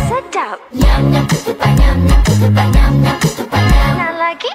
Sedap. Nak lagi?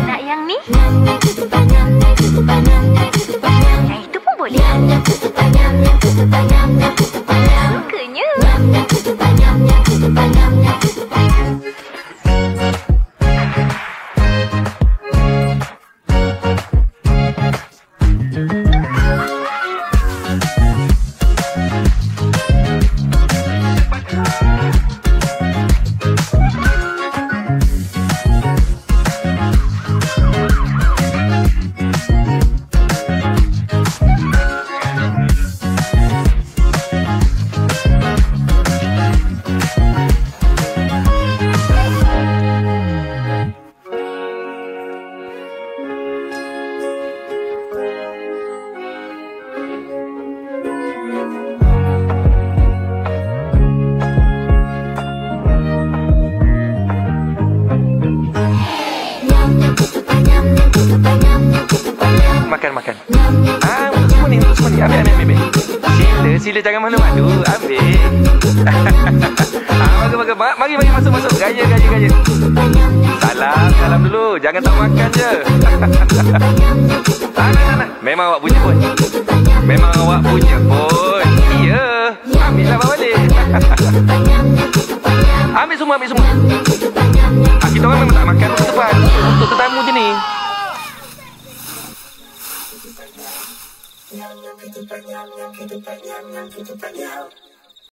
Nak yang ni? Yang itu pun boleh. Sukanya. Makan. Semua ni. Ambil. Sila jangan malu-malu. Ambil. Bagus. Mari masuk. Gaya. Salam dulu. Jangan tak makan je. Nah. Memang awak punya pun. Iya. Ambillah balik. Ambil semua. Kita orang memang tak makan untuk depan. Untuk tetamu je ni. Nyam nyam ketupat nyam nyam ketupat nyam nyam ketupat nyam.